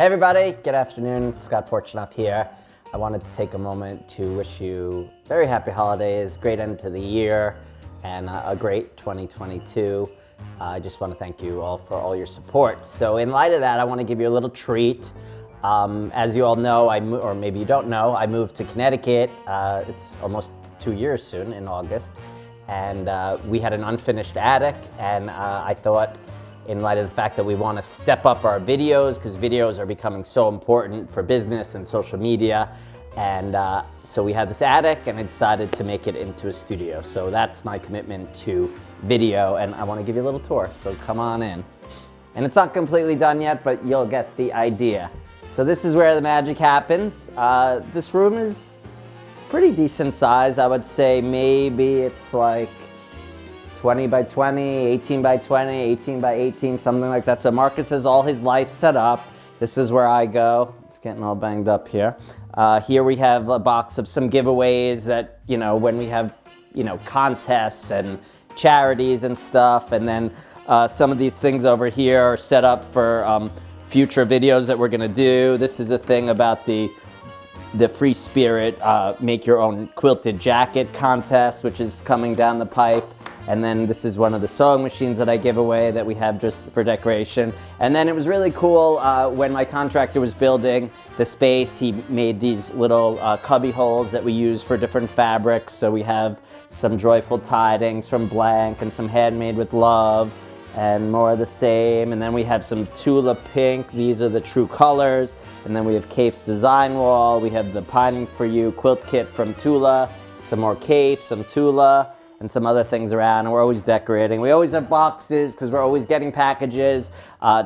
Hey everybody, good afternoon. Scott Fortunoff here. I wanted to take a moment to wish you very happy holidays, great end to the year, and a great 2022. I just want to thank you all for all your support. So in light of that, I want to give you a little treat. As you all know, or maybe you don't know, I moved to Connecticut. It's almost 2 years soon in August. And we had an unfinished attic, and I thought, in light of the fact that we want to step up our videos, because videos are becoming so important for business and social media. And so we had this attic, and I decided to make it into a studio. So that's my commitment to video, and I want to give you a little tour. So come on in. And it's not completely done yet, but you'll get the idea. So this is where the magic happens. This room is pretty decent size. I would say maybe it's like 20 by 20, 18 by 20, 18 by 18, something like that. So Marcus has all his lights set up. This is where I go. It's getting all banged up here. Here we have a box of some giveaways that, when we have, contests and charities and stuff. And then some of these things over here are set up for future videos that we're gonna do. This is a thing about the Free Spirit Make Your Own Quilted Jacket contest, which is coming down the pipe. And then this is one of the sewing machines that I give away that we have just for decoration. And then it was really cool when my contractor was building the space, he made these little cubby holes that we use for different fabrics. So we have some Joyful Tidings from Blank and some Handmade with Love and more of the same. And then we have some Tula Pink. These are the true colors. And then we have Kaif's Design Wall. We have the Pining for You quilt kit from Tula, some more Kaif, some Tula, and some other things around, and we're always decorating. We always have boxes because we're always getting packages.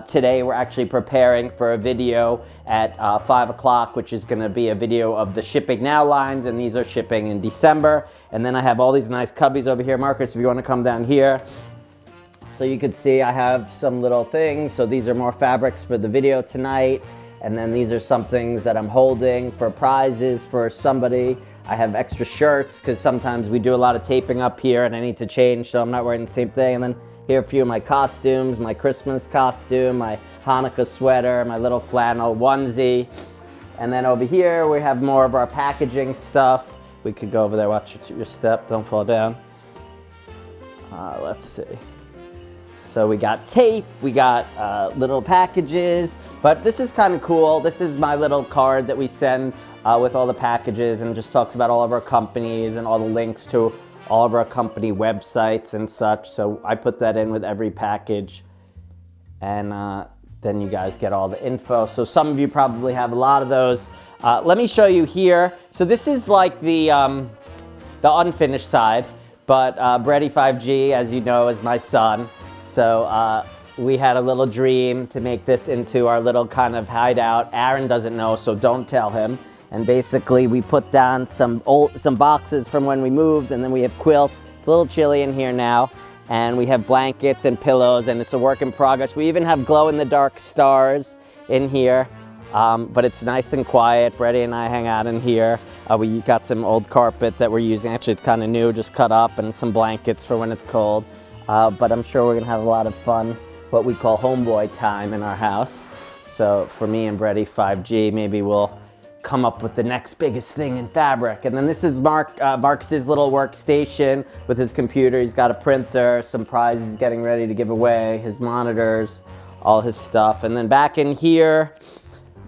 Today we're actually preparing for a video at 5 o'clock, which is gonna be a video of the Shipping Now lines, and these are shipping in December. And then I have all these nice cubbies over here. Marcus, if you wanna come down here. So you can see I have some little things. So these are more fabrics for the video tonight. And then these are some things that I'm holding for prizes for somebody. I have extra shirts because sometimes we do a lot of taping up here and I need to change, so I'm not wearing the same thing. And then here are a few of my costumes, my Christmas costume, my Hanukkah sweater, my little flannel onesie. And then over here we have more of our packaging stuff. We could go over there, watch your step, don't fall down. Let's see. So we got tape, we got little packages, but this is kind of cool. This is my little card that we send with all the packages, and it just talks about all of our companies and all the links to all of our company websites and such. So I put that in with every package, and then you guys get all the info. So some of you probably have a lot of those. Let me show you here. So this is like the unfinished side, but Brady 5G, as you know, is my son. So we had a little dream to make this into our little kind of hideout. Aaron doesn't know, so don't tell him. And basically we put down some boxes from when we moved, and then we have quilts. It's a little chilly in here now. And we have blankets and pillows, and it's a work in progress. We even have glow-in-the-dark stars in here, but it's nice and quiet. Brady and I hang out in here. We got some old carpet that we're using. Actually, it's kind of new, just cut up, and some blankets for when it's cold. But I'm sure we're gonna have a lot of fun, what we call homeboy time in our house. So for me and Brady 5G, maybe we'll come up with the next biggest thing in fabric. And then this is Marcus's little workstation with his computer. He's got a printer, some prizes he's getting ready to give away, his monitors, all his stuff. And then back in here,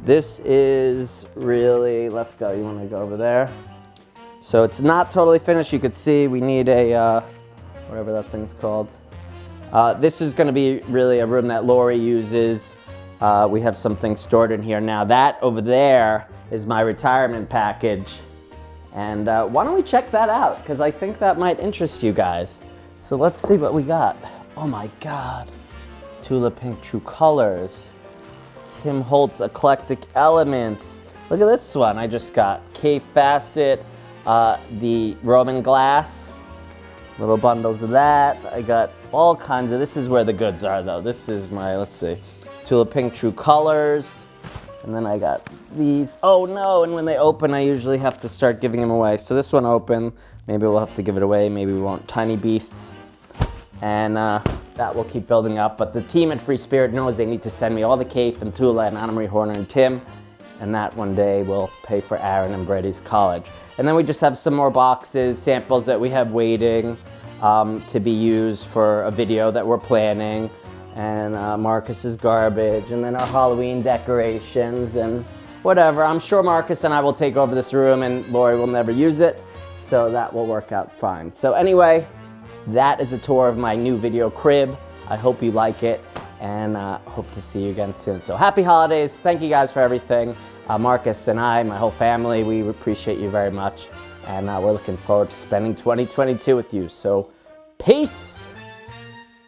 this is really, let's go, you wanna go over there? So it's not totally finished. You could see we need a, whatever that thing's called. This is gonna be really a room that Lori uses. We have some things stored in here now. That over there is my retirement package. And why don't we check that out? Because I think that might interest you guys. So let's see what we got. Oh my God. Tula Pink True Colors. Tim Holtz Eclectic Elements. Look at this one I just got. Kaif Fassett, the Roman Glass. Little bundles of that. I got all kinds of, this is where the goods are though. This is my, let's see, Tula Pink True Colors. And then I got these. Oh no, and when they open, I usually have to start giving them away. So this one open, maybe we'll have to give it away, maybe we won't. Tiny Beasts. and that will keep building up. But the team at Free Spirit knows they need to send me all the Keith and Tula and Anna Marie Horner and Tim, and that one day will pay for Aaron and Brady's college. And then we just have some more boxes, samples that we have waiting to be used for a video that we're planning, and Marcus's garbage, and then our Halloween decorations and whatever. I'm sure Marcus and I will take over this room and Lori will never use it, so that will work out fine. So anyway, that is a tour of my new video crib. I hope you like it, and hope to see you again soon. So happy holidays. Thank you guys for everything. Marcus and I, my whole family, we appreciate you very much, and we're looking forward to spending 2022 with you. So peace.